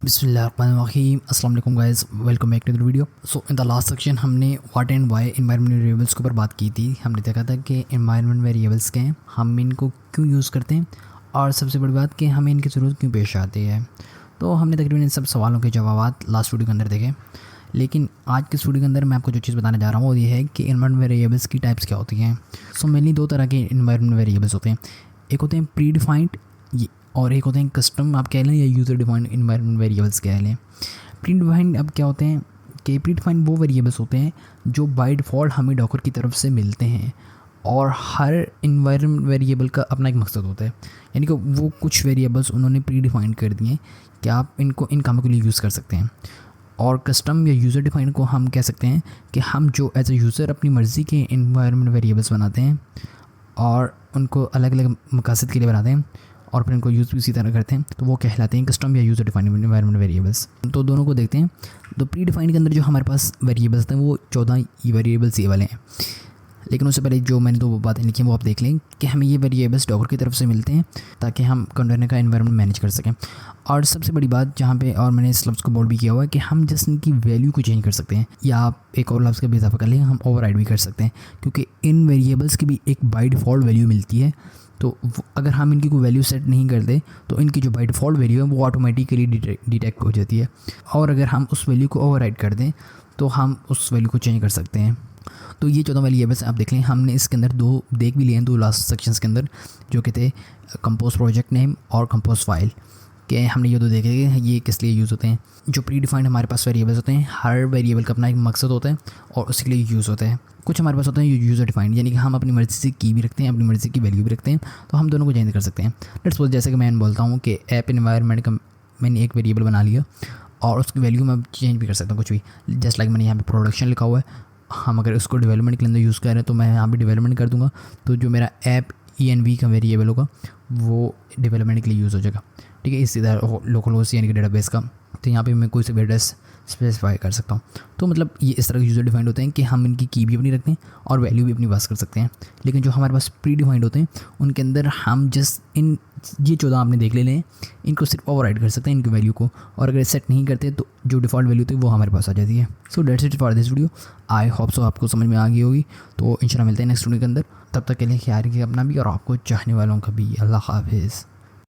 बिस्मिल्लाहिर्रहमानिर्रहीम अस्सलाम वालेकुम guys, welcome back to the video. So in the last section हमने what and why environment variables के ऊपर बात की थी। हमने देखा था कि एनवायरनमेंट वेरिएबल्स क्या हैं, हम इनको क्यों यूज़ करते हैं और सबसे बड़ी बात कि हमें इनकी ज़रूरत क्यों पेश आती है। तो हमने तकरीबन इन सब सवालों के जवाब लास्ट वीडियो के अंदर देखे। लेकिन आज के वीडियो के अंदर मैं आपको जो चीज़ बताने जा रहा हूँ वो ये है कि एनवायरनमेंट वेरिएबल्स की टाइप्स क्या होती हैं। सो मेनली दो तरह के एनवायरनमेंट वेरिएबल्स होते हैं, एक होते हैं प्री डिफाइंड और एक होते हैं कस्टम आप कह लें या यूज़र डिफाइंड एनवायरनमेंट वेरिएबल्स कह लें। प्री डिफाइंड अब क्या होते हैं कि प्री डिफाइंड वो वेरिएबल्स होते हैं जो बाय डिफ़ॉल्ट हमें डॉकर की तरफ से मिलते हैं और हर एनवायरनमेंट वेरिएबल का अपना एक मकसद होता है, यानी कि वो कुछ वेरिएबल्स उन्होंने प्री डिफाइंड कर दिए कि आप इनको इन कामों के लिए यूज़ कर सकते हैं। और कस्टम या यूज़र डिफाइंड को हम कह सकते हैं कि हम जो एज ए यूज़र अपनी मर्ज़ी के एनवायरनमेंट वेरिएबल्स बनाते हैं और उनको अलग अलग मकसद के लिए बनाते हैं और फिर इनको यूज़ भी उसी तरह करते हैं, तो वो कहलाते हैं कस्टम या यूज़र डिफाइंड एनवायरनमेंट वेरिएबल्स। तो दोनों को देखते हैं। तो प्री डिफाइंड के अंदर जो हमारे पास वेरिएबल्स हैं वो 14 वेरिएबल्स ये वाले हैं। लेकिन उससे पहले जो मैंने दो बातें लिखी हैं वो आप देख लें कि हमें ये वेरिएबल्स डॉकर की तरफ से मिलते हैं ताकि हम कंटेनर का एनवायरनमेंट मैनेज कर सकें। और सबसे बड़ी बात जहाँ पे, और मैंने इस लफ्ज़ को बोल्ड भी किया हुआ है कि हम जस्ट इनकी वैल्यू को चेंज कर सकते हैं, या आप एक और लफ्ज़ का भी इजाफा कर लें, हम ओवरराइड भी कर सकते हैं, क्योंकि इन वेरिएबल्स की भी एक बाय डिफ़ॉल्ट वैल्यू मिलती है। तो अगर हम इनकी कोई वैल्यू सेट नहीं करते तो इनकी जो बाय डिफ़ॉल्ट वैल्यू है वो ऑटोमेटिकली डिटेक्ट हो जाती है, और अगर हम उस वैल्यू को ओवरराइड कर दें तो हम उस वैल्यू को चेंज कर सकते हैं। तो ये 14 वेरिएबल्स आप देख लें, हमने इसके अंदर दो देख भी लिए हैं, दो लास्ट सेक्शंस के अंदर, जो कि थे कंपोज प्रोजेक्ट नेम और कंपोज फाइल के। हमने ये दो देखे कि ये किस लिए यूज़ होते हैं। जो प्री डिफाइंड हमारे पास वेरिएबल्स होते हैं, हर वेरिएबल का अपना एक मकसद होता है और उसी के लिए यूज़ होता है। कुछ हमारे पास होते हैं यूज़र डिफाइंड, यानी कि हम अपनी मर्ज़ी से की भी रखते हैं, अपनी मर्ज़ी की वैल्यू भी रखते हैं, तो हम दोनों को चेंज कर सकते हैं। लेट्स सपोज जैसे कि मैं बोलता हूँ कि ऐप एनवायरनमेंट का मैंने एक वेरिएबल बना लिया और उसकी वैल्यू मैं चेंज भी कर सकता हूँ कुछ भी। जस्ट लाइक मैंने यहाँ पे प्रोडक्शन लिखा हुआ है, हम अगर उसको डेवलपमेंट के अंदर यूज़ कर रहे हैं तो मैं यहाँ पे डेवलपमेंट कर दूँगा, तो जो मेरा ऐप ENV का वेरिएबल होगा वो डेवलपमेंट के लिए यूज़ हो जाएगा। ठीक है, इसी तरह लोकल होस्ट यानी कि डेटाबेस का, तो यहाँ पे मैं कोई सा भी एड्रेस स्पेसिफाई कर सकता हूँ। तो मतलब ये इस तरह के यूज़र डिफाइंड होते हैं कि हम इनकी की भी अपनी रखते हैं और वैल्यू भी अपनी पास कर सकते हैं। लेकिन जो हमारे पास प्री डिफाइंड होते हैं उनके अंदर हम जस्ट इन ये 14 आपने देख ले लें, इनको सिर्फ ओवरराइड कर सकते हैं इनकी वैल्यू को, और अगर सेट नहीं करते तो जो डिफ़ॉल्ट वैल्यू थी वो हमारे पास आ जाती है। So that's it for this video. I hope so आपको समझ में आ गई होगी। तो इंशाल्लाह मिलते हैं नेक्स्ट वीडियो के अंदर। तब तक के लिए ख्याल रखिए अपना भी और आपको चाहने वालों का भी। अल्लाह हाफिज़।